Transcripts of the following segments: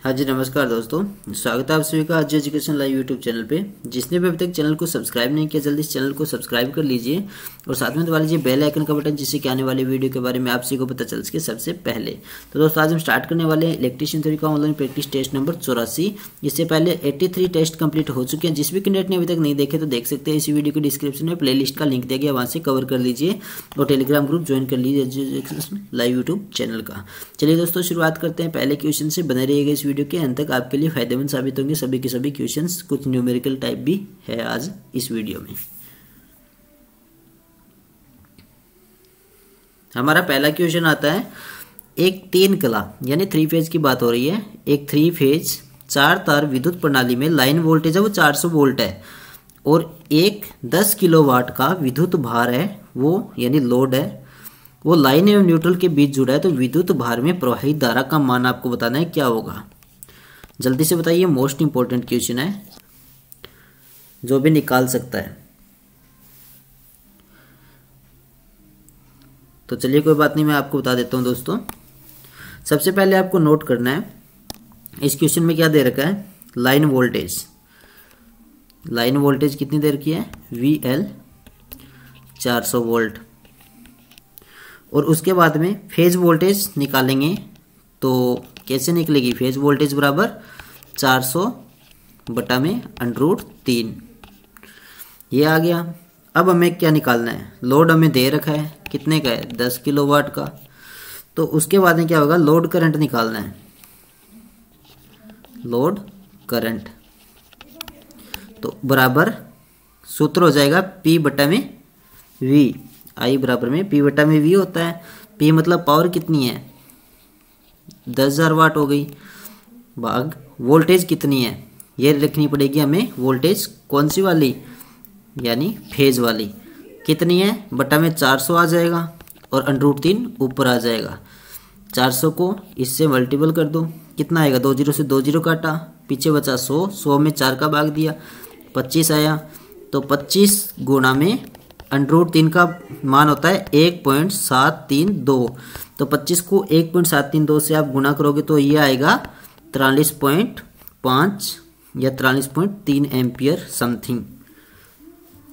हाँ जी, नमस्कार दोस्तों। स्वागत है आप सभी का आज एजुकेशन लाइव यूट्यूब चैनल पे। जिसने भी अभी तक चैनल को सब्सक्राइब नहीं किया, जल्दी इस चैनल को सब्सक्राइब कर लीजिए और साथ में दबा लीजिए बेल आइकन का बटन, जिससे कि आने वाली वीडियो के बारे में आप सभी को पता चल सके सबसे पहले। तो दोस्तों, आज हम स्टार्ट करने वाले हैं इलेक्ट्रीशियन थ्योरी का ऑनलाइन प्रैक्टिस टेस्ट नंबर 84। इससे पहले 83 टेस्ट कंप्लीट हो चुके हैं। जिस भी कैंडिडेट ने अभी तक नहीं देखे तो देख सकते हैं। इसी वीडियो के डिस्क्रिप्शन में प्ले लिस्ट का लिंक दिया गया, वहाँ से कवर कर लीजिए और टेलीग्राम ग्रुप ज्वाइन कर लीजिए एजुकेशन लाइव यूट्यूब चैनल का। चलिए दोस्तों, शुरुआत करते हैं पहले क्वेश्चन से। बने रहिएगा इस वीडियो के अंत तक, आपके लिए फायदेमंद साबित होंगे सभी के सभी क्वेश्चंस। कुछ न्यूमेरिकल टाइप भी है आज इस वीडियो में। हमारा पहला क्वेश्चन आता है, एक 3 कला यानी 3 फेज की बात हो रही है। एक 3 फेज 4 तार विद्युत प्रणाली में लाइन वोल्टेज है वो 400 वोल्ट है और एक 10 किलोवाट का विद्युत भार है वो यानी लोड है, वो लाइन एवं न्यूट्रल के बीच जुड़ा है। तो विद्युत भार में प्रवाहित धारा का मान आपको बताना है, क्या होगा? जल्दी से बताइए। मोस्ट इंपॉर्टेंट क्वेश्चन है, जो भी निकाल सकता है। तो चलिए, कोई बात नहीं, मैं आपको बता देता हूं दोस्तों। सबसे पहले आपको नोट करना है, इस क्वेश्चन में क्या दे रखा है? Line voltage. लाइन वोल्टेज कितनी दे रखी है? VL 400 volt. और उसके बाद में फेज वोल्टेज निकालेंगे तो कैसे निकलेगी? फेज वोल्टेज बराबर 400 बटा में √3। ये आ गया। अब हमें क्या निकालना है? लोड हमें दे रखा है, कितने का है? 10 किलोवाट का। तो उसके बाद में क्या होगा? लोड करंट निकालना है। लोड करंट तो बराबर सूत्र हो जाएगा P बटा में V। I बराबर में P बटा में V होता है। P मतलब पावर कितनी है? 10,000 वाट हो गई, भाग वोल्टेज कितनी है ये लिखनी पड़ेगी हमें। वोल्टेज कौन सी वाली? यानी फेज वाली। कितनी है? बटा में 400 आ जाएगा और √3 ऊपर आ जाएगा। 400 को इससे मल्टीपल कर दो, कितना आएगा? 2 0 से 2 0 काटा, पीछे बचा 100। 100 में 4 का भाग दिया, 25 आया। तो 25 गुणा में √3 का मान होता है 1.732। तो 25 को 1.732 से आप गुणा करोगे तो ये आएगा 43.5 या 43.3 एम्पियर समथिंग।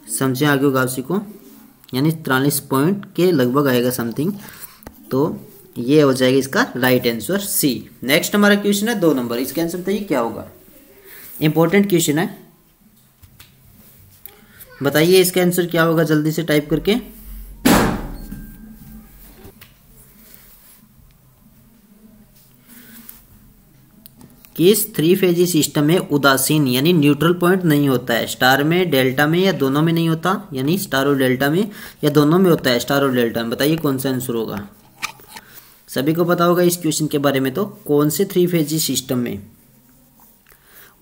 समझे आगे होगा आप को, यानी 43 पॉइंट के लगभग आएगा समथिंग। तो ये हो जाएगा इसका राइट आंसर C। नेक्स्ट हमारा क्वेश्चन है 2 नंबर। इसका आंसर बताइए क्या होगा? इंपॉर्टेंट क्वेश्चन है, बताइए इसका आंसर क्या होगा जल्दी से टाइप करके। किस 3 फेजी सिस्टम में उदासीन यानी न्यूट्रल पॉइंट नहीं होता है? स्टार में, डेल्टा में या दोनों में नहीं होता? यानी स्टार और डेल्टा में या दोनों में होता है? स्टार और डेल्टा में। बताइए कौन सा आंसर होगा? सभी को पता होगा इस क्वेश्चन के बारे में। तो कौन से 3 फेजी सिस्टम में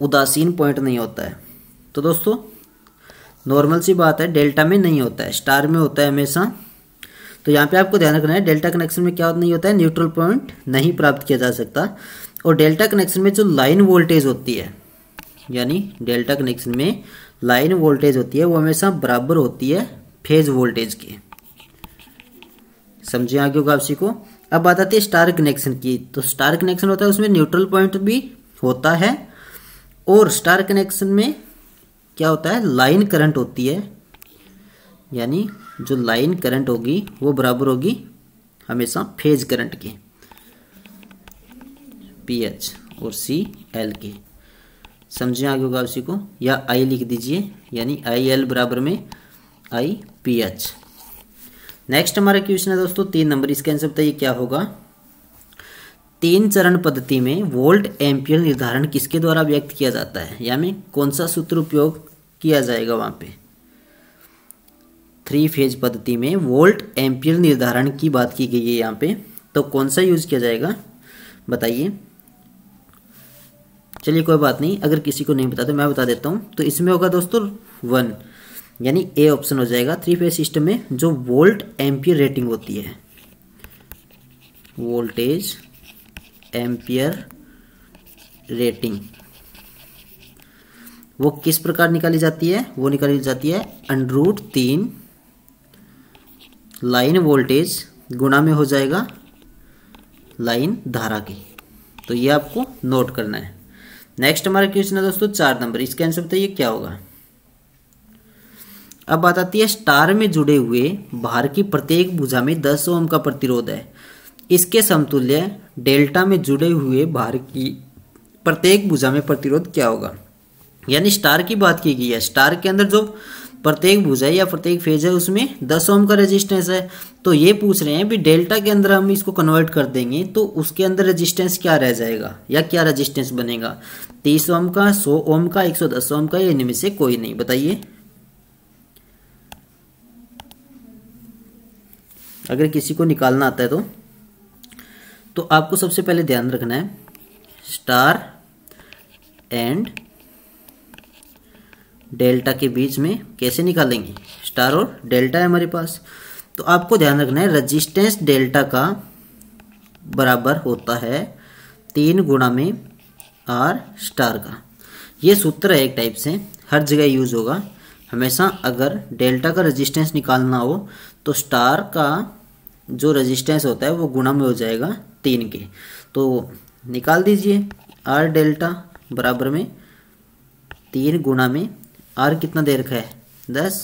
उदासीन पॉइंट नहीं होता है? तो दोस्तों, नॉर्मल सी बात है, डेल्टा में नहीं होता है, स्टार में होता है हमेशा। तो यहाँ पे आपको ध्यान रखना है, डेल्टा कनेक्शन में क्या नहीं होता है? न्यूट्रल पॉइंट नहीं प्राप्त किया जा सकता। और डेल्टा कनेक्शन में जो लाइन वोल्टेज होती है, यानी डेल्टा कनेक्शन में लाइन वोल्टेज होती है, वो हमेशा बराबर होती है फेज वोल्टेज के। समझे आगे होगा आप को। अब बात आती है स्टार कनेक्शन की। तो स्टार कनेक्शन होता है, उसमें न्यूट्रल पॉइंट भी होता है और स्टार कनेक्शन में क्या होता है? लाइन करंट होती है, यानी जो लाइन करंट होगी वो बराबर होगी हमेशा फेज करंट के, PH और CL के। समझे आगे होगा उसी को, या I लिख दीजिए, यानी IL बराबर में IPH। नेक्स्ट हमारा क्वेश्चन है दोस्तों 3 नंबर। इसका आंसर बताइए क्या होगा? 3 चरण पद्धति में वोल्ट एम्पियर निर्धारण किसके द्वारा व्यक्त किया जाता है? यानी कौन सा सूत्र उपयोग किया जाएगा वहां पे? 3 फेज पद्धति में वोल्ट एम्पियर निर्धारण की बात की गई है यहाँ पे, तो कौन सा यूज किया जाएगा बताइए। चलिए कोई बात नहीं, अगर किसी को नहीं पता तो मैं बता देता हूँ। तो इसमें होगा दोस्तों 1, यानी A ऑप्शन हो जाएगा। 3 फेज सिस्टम में जो वोल्ट एम्पियर रेटिंग होती है, वोल्टेज एम्पियर रेटिंग, वो किस प्रकार निकाली जाती है? वो निकाली जाती है √3 लाइन वोल्टेज गुणा में हो जाएगा लाइन धारा की। तो ये आपको नोट करना है। नेक्स्ट हमारा क्वेश्चन है दोस्तों 4 नंबर, इसका आंसर बताइए क्या होगा। अब बात आती है स्टार में जुड़े हुए भार की प्रत्येक भुजा में 10 ओम का प्रतिरोध है, इसके समतुल्य डेल्टा में जुड़े हुए भार की प्रत्येक भुजा में प्रतिरोध क्या होगा। यानी स्टार की बात की गई है, स्टार के अंदर जो प्रत्येक भुजा या प्रत्येक फेज है उसमें 10 ओम का रेजिस्टेंस है। तो ये पूछ रहे हैं भी डेल्टा के अंदर हम इसको कन्वर्ट कर देंगे तो उसके अंदर रेजिस्टेंस क्या रह जाएगा या क्या रेजिस्टेंस बनेगा, 30 ओम का, 100 ओम का, 110 ओम का, या इनमें से कोई नहीं। बताइए, अगर किसी को निकालना आता है तो आपको सबसे पहले ध्यान रखना है स्टार एंड डेल्टा के बीच में कैसे निकालेंगे। स्टार और डेल्टा है हमारे पास, तो आपको ध्यान रखना है रेजिस्टेंस डेल्टा का बराबर होता है 3 गुणा में आर स्टार का। ये सूत्र है एक टाइप से, हर जगह यूज होगा हमेशा। अगर डेल्टा का रेजिस्टेंस निकालना हो तो स्टार का जो रेजिस्टेंस होता है वो गुणा में हो जाएगा 3 के। तो निकाल दीजिए आर डेल्टा बराबर में 3 गुणा में आर कितना दे रखा है 10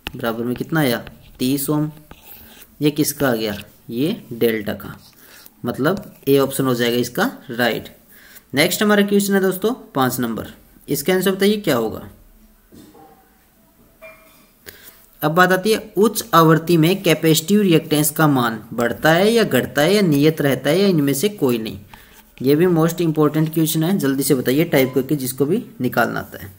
बराबर में कितना आया 30 ओम। ये किसका आ गया, ये डेल्टा का, मतलब ए ऑप्शन हो जाएगा इसका राइट। नेक्स्ट हमारा क्वेश्चन है दोस्तों 5 नंबर, इसका आंसर बताइए क्या होगा। अब बात आती है उच्च आवृत्ति में कैपेसिटिव रिएक्टेंस का मान बढ़ता है या घटता है या नियत रहता है या इनमें से कोई नहीं। ये भी मोस्ट इंपॉर्टेंट क्वेश्चन है, जल्दी से बताइए टाइप करके जिसको भी निकालना आता है।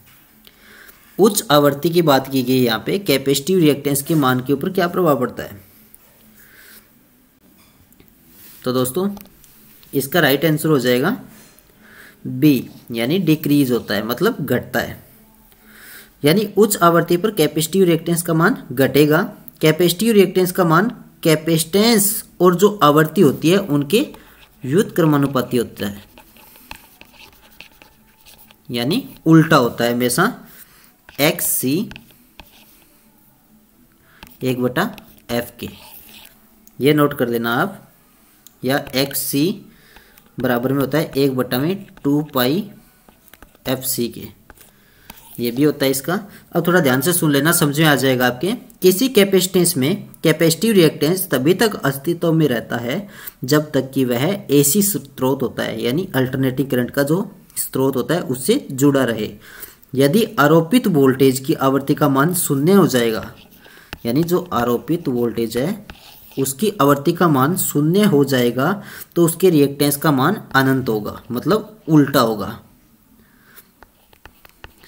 उच्च आवृत्ति की बात की गई यहाँ पे, कैपेसिटिव रिएक्टेंस के मान के ऊपर क्या प्रभाव पड़ता है। तो दोस्तों इसका राइट आंसर हो जाएगा बी, यानी डिक्रीज होता है, मतलब घटता है। यानी उच्च आवृत्ति पर कैपेसिटिव रिएक्टेंस का मान घटेगा। कैपेसिटिव रिएक्टेंस का मान कैपेसिटेंस और जो आवृत्ति होती है उनके व्युत्क्रमानुपाती होता है, यानी उल्टा होता है हमेशा। एक्स सी 1/f के, ये नोट कर लेना आप, या एक्स सी बराबर में होता है 1/2 पाई एफ सी के, ये भी होता है इसका। अब थोड़ा ध्यान से सुन लेना, समझ में आ जाएगा आपके। किसी कैपेसिटेंस में कैपेसिटिव रिएक्टेंस तभी तक अस्तित्व में रहता है जब तक कि वह एसी स्रोत होता है, यानी अल्टरनेटिंग करंट का जो स्रोत होता है उससे जुड़ा रहे। यदि आरोपित वोल्टेज की आवृत्ति का मान 0 हो जाएगा, यानी जो आरोपित वोल्टेज है उसकी आवृत्ति का मान 0 हो जाएगा तो उसके रिएक्टेंस का मान अनंत होगा, मतलब उल्टा होगा।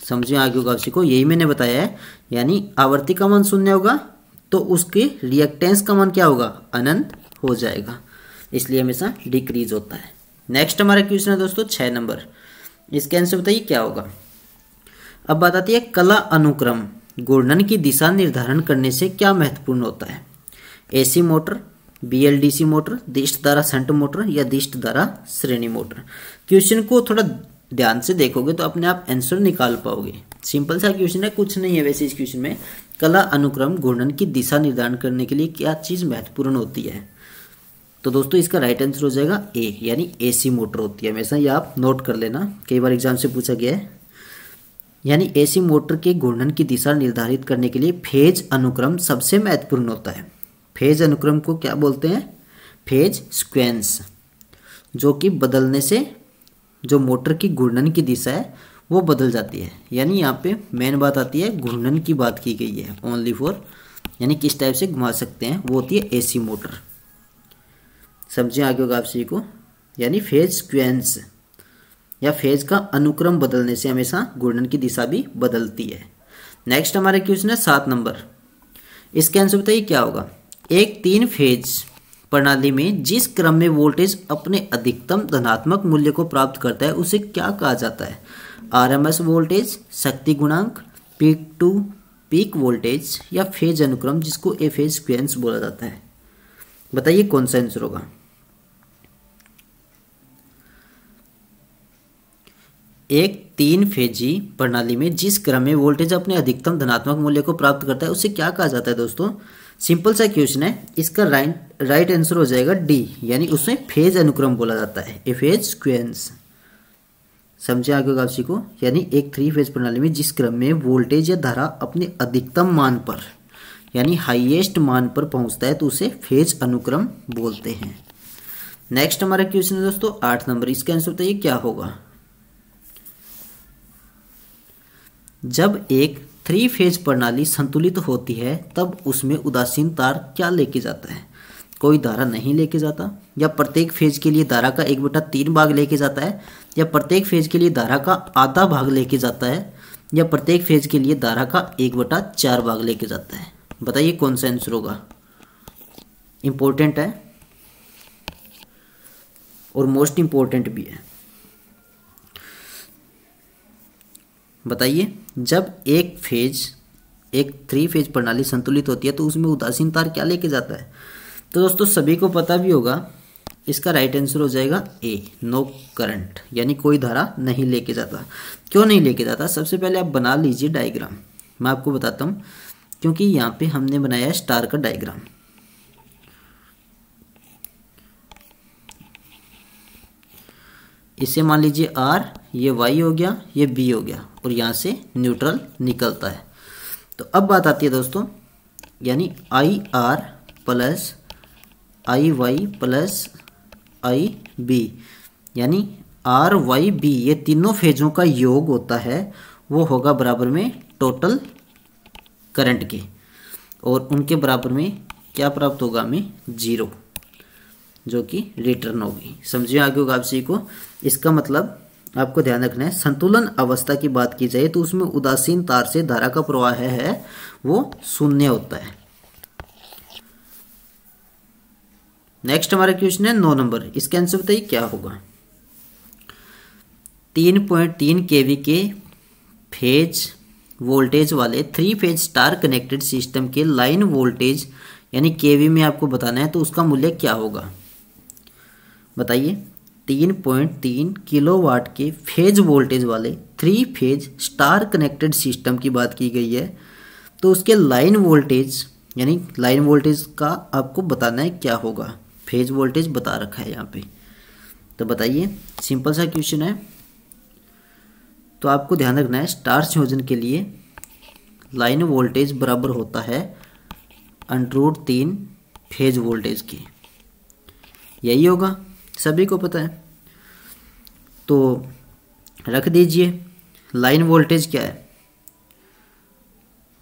समझिए आगे होगा आपसी को, यही मैंने बताया है। यानी आवर्ती का मान 0 होगा तो उसके रिएक्टेंस का मान क्या होगा, अनंत हो जाएगा, इसलिए हमेशा डिक्रीज होता है। नेक्स्ट हमारा क्वेश्चन है दोस्तों 6 नंबर, इसके आंसर बताइए क्या होगा। अब बात आती है कला अनुक्रम घूर्णन की दिशा निर्धारण करने से क्या महत्वपूर्ण होता है। एसी मोटर, बीएलडीसी मोटर, दिष्ट धारा शंट मोटर या दिष्ट धारा श्रेणी मोटर। क्वेश्चन को थोड़ा ध्यान से देखोगे तो अपने आप आंसर निकाल पाओगे। सिंपल सा क्वेश्चन है, कुछ नहीं है वैसे इस क्वेश्चन में। कला अनुक्रम घूर्णन की दिशा निर्धारण करने के लिए क्या चीज महत्वपूर्ण होती है। तो दोस्तों इसका राइट आंसर हो जाएगा ए, यानी एसी मोटर होती है हमेशा। ये आप नोट कर लेना, कई बार एग्जाम से पूछा गया है। यानी एसी मोटर के घूर्णन की दिशा निर्धारित करने के लिए फेज अनुक्रम सबसे महत्वपूर्ण होता है। फेज अनुक्रम को क्या बोलते हैं, फेज सीक्वेंस, जो कि बदलने से जो मोटर की घूर्णन की दिशा है वो बदल जाती है। यानी यहाँ पे मेन बात आती है घूर्णन की बात की गई है, ओनली फॉर, यानी किस टाइप से घुमा सकते हैं, वो होती है एसी मोटर। समझिए आगे होगा आप सभी को, यानी फेज सीक्वेंस या फेज का अनुक्रम बदलने से हमेशा घूर्णन की दिशा भी बदलती है। नेक्स्ट हमारे क्वेश्चन है 7 नंबर, इसके आंसर बताइए क्या होगा। एक 3 फेज प्रणाली में जिस क्रम में वोल्टेज अपने अधिकतम धनात्मक मूल्य को प्राप्त करता है उसे क्या कहा जाता है। आरएमएस वोल्टेज, शक्ति गुणांक, पीक टू पीक वोल्टेज या फेज अनुक्रम, जिसको ए फेज सीक्वेंस बोला जाता है। बताइए कौन सा आंसर होगा। एक 3 फेजी प्रणाली में जिस क्रम में वोल्टेज अपने अधिकतम धनात्मक मूल्य को प्राप्त करता है उसे क्या कहा जाता है। दोस्तों सिंपल सा क्वेश्चन है, इसका राइट राइट आंसर हो जाएगा डी, यानी उसमें फेज अनुक्रम बोला जाता है, ए फेज सीक्वेंस। समझे आगे काफी को, यानी एक 3 फेज प्रणाली में जिस क्रम में वोल्टेज या धारा अपने अधिकतम मान पर यानी हाईएस्ट मान पर पहुंचता है तो उसे फेज अनुक्रम बोलते हैं। नेक्स्ट हमारा क्वेश्चन है दोस्तों 8 नंबर, इसका आंसर बताइए क्या होगा। जब एक 3 फेज प्रणाली संतुलित होती है तब उसमें उदासीन तार क्या लेके जाता है? कोई धारा नहीं लेके जाता, या प्रत्येक फेज के लिए धारा का 1/3 भाग लेके जाता है, या प्रत्येक फेज के लिए धारा का आधा भाग लेके जाता है, या प्रत्येक फेज के लिए धारा का 1/4 भाग लेके जाता है। बताइए कौन सा आंसर होगा। इंपॉर्टेंट है और मोस्ट इंपॉर्टेंट भी है। बताइए, जब एक 3 फेज प्रणाली संतुलित होती है तो उसमें उदासीन तार क्या लेके जाता है? तो दोस्तों सभी को पता भी होगा, इसका राइट आंसर हो जाएगा ए, नो करंट, यानी कोई धारा नहीं लेके जाता। क्यों नहीं लेके जाता? सबसे पहले आप बना लीजिए डायग्राम, मैं आपको बताता हूँ, क्योंकि यहाँ पे हमने बनाया है स्टार का डायग्राम। इसे मान लीजिए R, ये Y हो गया, ये B हो गया, और यहाँ से न्यूट्रल निकलता है। तो अब बात आती है दोस्तों, यानी IR plus IY plus IB, यानी RYB ये तीनों फेजों का योग होता है, वो होगा बराबर में टोटल करंट के, और उनके बराबर में क्या प्राप्त होगा हमें? 0, जो कि रिटर्न होगी। समझिए आगे होगा आप सभी को। इसका मतलब आपको ध्यान रखना है, संतुलन अवस्था की बात की जाए तो उसमें उदासीन तार से धारा का प्रवाह है वो शून्य होता है। नेक्स्ट हमारा क्वेश्चन है 9 नंबर, इसका आंसर बताइए क्या होगा। 3.3 kV के फेज वोल्टेज वाले 3 फेज स्टार कनेक्टेड सिस्टम के लाइन वोल्टेज यानी केवी में आपको बताना है, तो उसका मूल्य क्या होगा? बताइए। 3.3 किलोवाट के फेज वोल्टेज वाले 3 फेज स्टार कनेक्टेड सिस्टम की बात की गई है, तो उसके लाइन वोल्टेज यानी लाइन वोल्टेज का आपको बताना है क्या होगा। फेज वोल्टेज बता रखा है यहाँ पे, तो बताइए। सिंपल सा क्वेश्चन है, तो आपको ध्यान रखना है स्टार संयोजन के लिए लाइन वोल्टेज बराबर होता है √3 फेज वोल्टेज की, यही होगा, सभी को पता है। तो रख दीजिए लाइन वोल्टेज क्या है,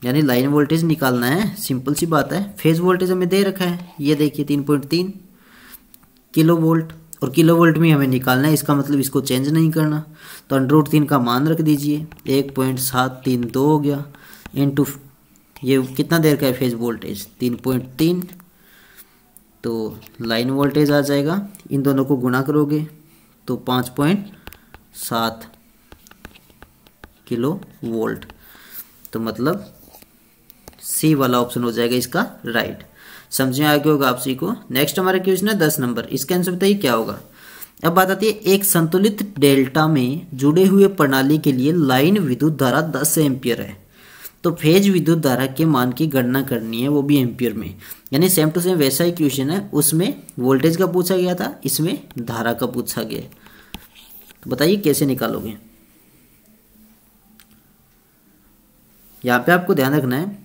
यानी लाइन वोल्टेज निकालना है, सिंपल सी बात है। फेज वोल्टेज हमें दे रखा है, ये देखिए 3.3 किलो वोल्ट, और किलो वोल्ट में हमें निकालना है, इसका मतलब इसको चेंज नहीं करना। तो √3 का मान रख दीजिए, 1.732 हो गया, इनटू ये कितना देर का है फेज वोल्टेज 3.3, तो लाइन वोल्टेज आ जाएगा, इन दोनों को गुणा करोगे तो 5.7 किलो वोल्ट, तो मतलब सी वाला ऑप्शन हो जाएगा इसका राइट। समझे आगे होगा आप सभी को। नेक्स्ट हमारा क्वेश्चन है 10 नंबर, इसका आंसर बताइए क्या होगा। अब बात आती है, एक संतुलित डेल्टा में जुड़े हुए प्रणाली के लिए लाइन विद्युत धारा 10 एम्पियर है, तो फेज विद्युत धारा के मान की गणना करनी है, वो भी एम्पियर में, यानी सेम टू सेम वैसा ही क्वेश्चन है, उसमें वोल्टेज का पूछा गया था, इसमें धारा का पूछा गया। तो बताइए कैसे निकालोगे। यहाँ पे आपको ध्यान रखना है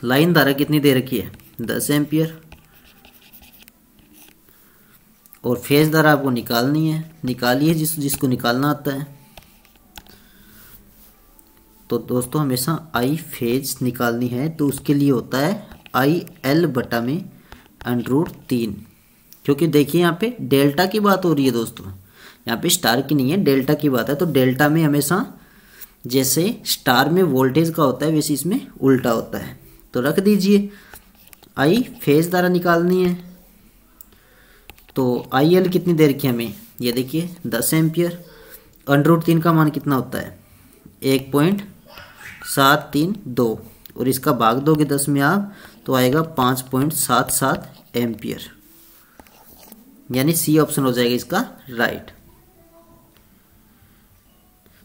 लाइन धारा कितनी दे रखी है 10 एम्पियर, और फेज धारा आपको निकालनी है, निकालिए जिसको निकालना आता है। तो दोस्तों हमेशा आई फेज निकालनी है, तो उसके लिए होता है IL बटा में √3, क्योंकि देखिए यहाँ पे डेल्टा की बात हो रही है दोस्तों, यहाँ पे स्टार की नहीं है, डेल्टा की बात है। तो डेल्टा में हमेशा जैसे स्टार में वोल्टेज का होता है वैसे इसमें उल्टा होता है। तो रख दीजिए, आई फेज धारा निकालनी है, तो IL कितनी देर की हमें, ये देखिए 10 एम्पियर, √3 का मान कितना होता है 1.732, और इसका भाग दोगे 10 में आप तो आएगा 5.77 एम्पियर, यानी सी ऑप्शन हो जाएगा इसका राइट।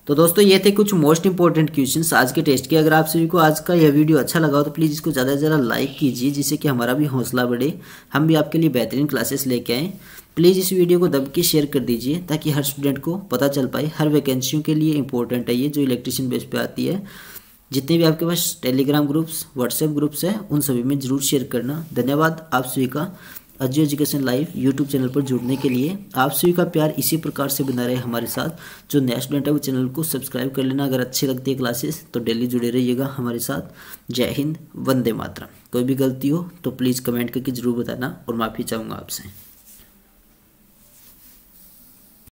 तो दोस्तों ये थे कुछ मोस्ट इंपॉर्टेंट क्वेश्चंस आज के टेस्ट के। अगर आप सभी को आज का यह वीडियो अच्छा लगा हो तो प्लीज़ इसको ज़्यादा से ज़्यादा लाइक कीजिए, जिससे कि हमारा भी हौसला बढ़े, हम भी आपके लिए बेहतरीन क्लासेस लेके आएँ। प्लीज़ इस वीडियो को दब के शेयर कर दीजिए ताकि हर स्टूडेंट को पता चल पाए। हर वैकेंसियों के लिए इंपॉर्टेंट है ये, जो इलेक्ट्रीशियन बेस पे आती है। जितने भी आपके पास टेलीग्राम ग्रुप्स, व्हाट्सएप ग्रुप्स हैं, उन सभी में ज़रूर शेयर करना। धन्यवाद आप सभी का Ajay education live YouTube channel पर जुड़ने के लिए। आप सभी का प्यार इसी प्रकार से बना रहे हमारे साथ। जो नया स्टूडेंट है वो चैनल को सब्सक्राइब कर लेना। अगर अच्छी लगती है क्लासेस तो डेली जुड़े रहिएगा हमारे साथ। जय हिंद, वंदे मातरम। कोई भी गलती हो तो प्लीज़ कमेंट करके ज़रूर बताना और माफ़ी चाहूँगा आपसे।